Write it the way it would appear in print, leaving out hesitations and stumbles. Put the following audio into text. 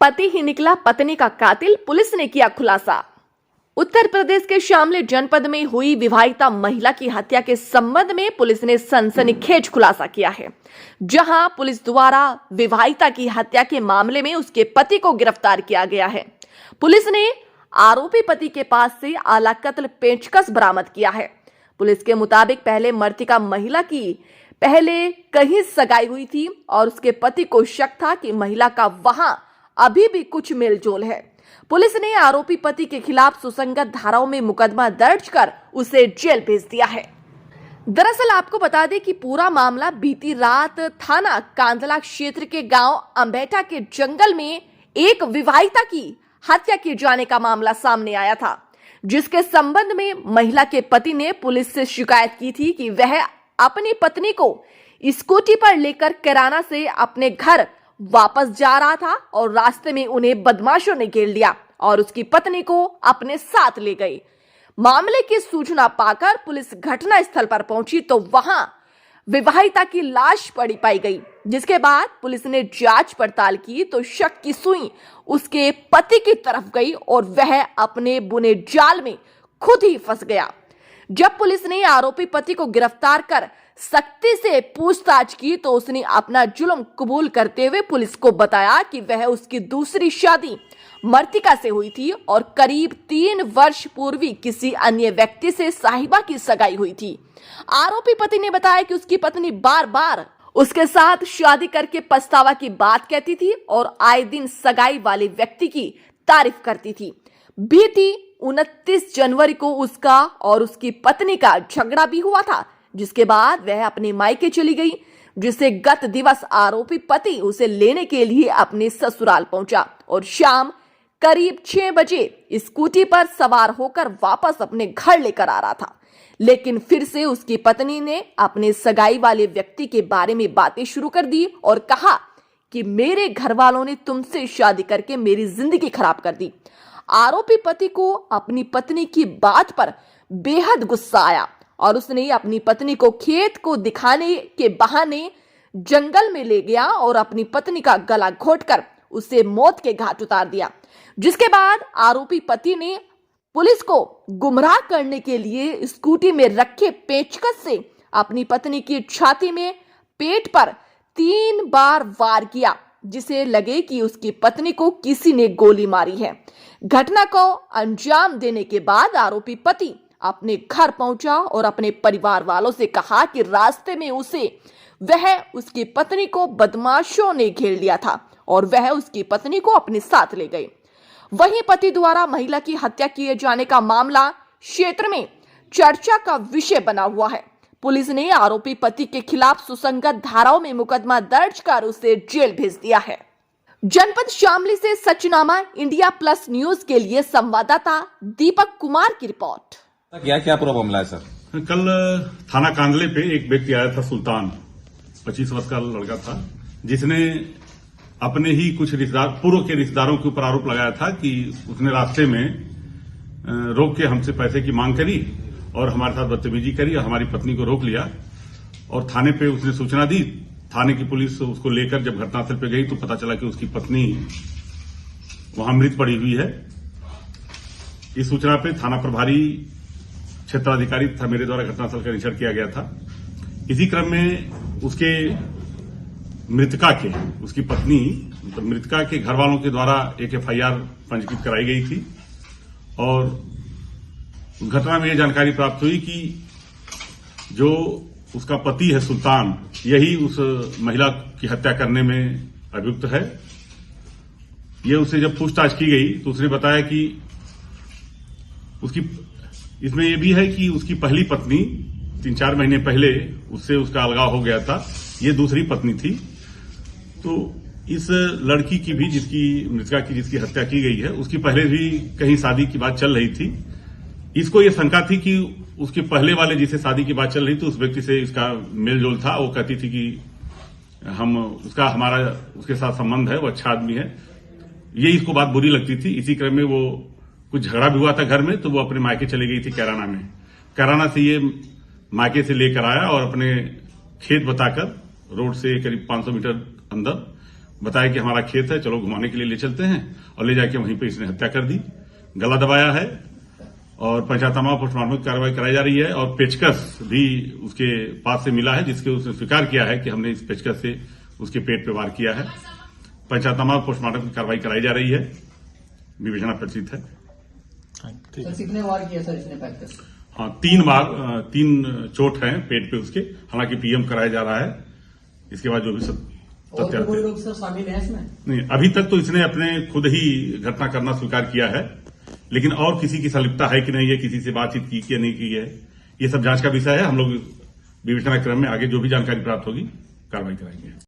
पति ही निकला पत्नी का कातिल, पुलिस ने किया खुलासा। उत्तर प्रदेश के शामली जनपद में हुई विवाहिता महिला की हत्या के संबंध में पुलिस ने सनसनीखेज खुलासा किया है, जहां पुलिस द्वारा विवाहिता की हत्या के मामले में उसके पति को गिरफ्तार किया गया है। पुलिस ने आरोपी पति के पास से आला कत्ल पेचकस बरामद किया है। पुलिस के मुताबिक पहले मृतका महिला की पहले कहीं सगाई हुई थी और उसके पति को शक था कि महिला का वहां अभी भी कुछ मेलजोल है। पुलिस ने आरोपी पति के खिलाफ सुसंगत धाराओं में मुकदमा दर्ज कर उसे जेल भेज दिया है। दरअसल आपको बता दें कि पूरा मामला बीती रात थाना कांदला क्षेत्र के गांव अंबेटा के जंगल में एक विवाहिता की हत्या किए जाने का मामला सामने आया था, जिसके संबंध में महिला के पति ने पुलिस से शिकायत की थी कि वह अपनी पत्नी को स्कूटी पर लेकर किराना से अपने घर वापस जा रहा था और रास्ते में उन्हें बदमाशों ने घेर लिया और उसकी पत्नी को अपने साथ ले गई। मामले की सूचना पाकर पुलिस घटना स्थल पर पहुंची तो वहां विवाहिता की लाश पड़ी पाई गई, जिसके बाद पुलिस ने जांच पड़ताल की तो शक की सुई उसके पति की तरफ गई और वह अपने बुने जाल में खुद ही फंस गया। जब पुलिस ने आरोपी पति को गिरफ्तार कर सख्ती से पूछताछ की तो उसने अपना जुल्म कबूल करते हुए पुलिस को बताया कि वह उसकी दूसरी शादी मृतका से हुई थी और करीब 3 वर्ष पूर्व किसी अन्य व्यक्ति से साहिबा की सगाई हुई थी। आरोपी पति ने बताया कि उसकी पत्नी बार बार उसके साथ शादी करके पछतावा की बात कहती थी और आए दिन सगाई वाले व्यक्ति की तारीफ करती थी। बीती 29 जनवरी को उसका और उसकी पत्नी का झगड़ा भी हुआ था, जिसके बाद वह अपने मायके चली गई, जिसे गत दिवस आरोपी पति उसे लेने के लिए अपने ससुराल पहुंचा और शाम करीब 6 बजे स्कूटी पर सवार होकर वापस अपने घर लेकर आ रहा था। लेकिन फिर से उसकी पत्नी ने अपने सगाई वाले व्यक्ति के बारे में बातें शुरू कर दी और कहा कि मेरे घर वालों ने तुमसे शादी करके मेरी जिंदगी खराब कर दी। आरोपी पति को अपनी पत्नी की बात पर बेहद गुस्सा आया और उसने अपनी पत्नी को खेत को दिखाने के बहाने जंगल में ले गया और अपनी पत्नी का गला घोंटकर उसे मौत के घाट उतार दिया। जिसके बाद आरोपी पति ने पुलिस को गुमराह करने के लिए स्कूटी में रखे पेचकस से अपनी पत्नी की छाती में पेट पर 3 बार वार किया, जिसे लगे कि उसकी पत्नी को किसी ने गोली मारी है। घटना को अंजाम देने के बाद आरोपी पति अपने घर पहुंचा और अपने परिवार वालों से कहा कि रास्ते में वह उसकी पत्नी को बदमाशों ने घेर लिया था और वह उसकी पत्नी को अपने साथ ले गए। वहीं पति द्वारा महिला की हत्या किए जाने का मामला क्षेत्र में चर्चा का विषय बना हुआ है। पुलिस ने आरोपी पति के खिलाफ सुसंगत धाराओं में मुकदमा दर्ज कर उसे जेल भेज दिया है। जनपद शामली से सचनामा इंडिया प्लस न्यूज के लिए संवाददाता दीपक कुमार की रिपोर्ट। क्या पूरा मामला है सर? कल थाना कांदले पे एक व्यक्ति आया था, सुल्तान 25 वर्ष का लड़का था, जिसने अपने ही कुछ पूर्व के रिश्तेदारों के ऊपर आरोप लगाया था कि उसने रास्ते में रोक के हमसे पैसे की मांग करी और हमारे साथ बदतमीजी करी और हमारी पत्नी को रोक लिया और थाने पे उसने सूचना दी। थाने की पुलिस उसको लेकर जब घटनास्थल पे गई तो पता चला कि उसकी पत्नी वहां मृत पड़ी हुई है। इस सूचना पे थाना प्रभारी क्षेत्राधिकारी तथा मेरे द्वारा घटनास्थल का निरीक्षण किया गया था। इसी क्रम में उसके मृतका के उसकी पत्नी मतलब मृतका के घर वालों के द्वारा एक FIR पंजीकृत कराई गई थी और उस घटना में यह जानकारी प्राप्त हुई कि जो उसका पति है सुल्तान, यही उस महिला की हत्या करने में अभियुक्त है। ये उससे जब पूछताछ की गई तो उसने बताया कि इसमें यह भी है कि उसकी पहली पत्नी 3-4 महीने पहले उससे उसका अलगाव हो गया था, ये दूसरी पत्नी थी। तो इस लड़की की भी मृतका की जिसकी हत्या की गई है, उसकी पहले भी कहीं शादी की बात चल रही थी। इसको ये शंका थी कि उसके पहले वाले जिसे शादी की बात चल रही थी उस व्यक्ति से इसका मेलजोल था। वो कहती थी कि हमारा उसके साथ संबंध है, वो अच्छा आदमी है। ये इसको बात बुरी लगती थी। इसी क्रम में वो कुछ झगड़ा भी हुआ था घर में, तो वो अपने मायके चली गई थी कैराना में। कैराना से ये मायके से लेकर आया और अपने खेत बताकर रोड से करीब 500 मीटर अंदर बताया कि हमारा खेत है, चलो घुमाने के लिए ले चलते हैं, और ले जाके वहीं पे इसने हत्या कर दी। गला दबाया है और पंचनामा पोस्टमार्टम की कार्रवाई कराई जा रही है, और पेचकस भी उसके पास से मिला है, जिसके उसने स्वीकार किया है कि हमने इस पेचकस से उसके पेट पे वार किया है। पंचनामा पोस्टमार्टम की कार्रवाई कराई जा रही है, विवेचना प्रचित है। सर कितने वार किया सर इसने पैकेज? हाँ, 3 चोट है पेट पे उसके, हालांकि पीएम कराया जा रहा है। इसके बाद जो भी सब और तथ्य भी कोई आते लोग सर शामिल है इसमें? नहीं, अभी तक तो इसने अपने खुद ही घटना करना स्वीकार किया है, लेकिन और किसी की संलिप्तता है कि नहीं है, किसी से बातचीत की कि नहीं की है, ये सब जांच का विषय है। हम लोग विवेचना क्रम में आगे जो भी जानकारी प्राप्त होगी कार्रवाई कराएंगे।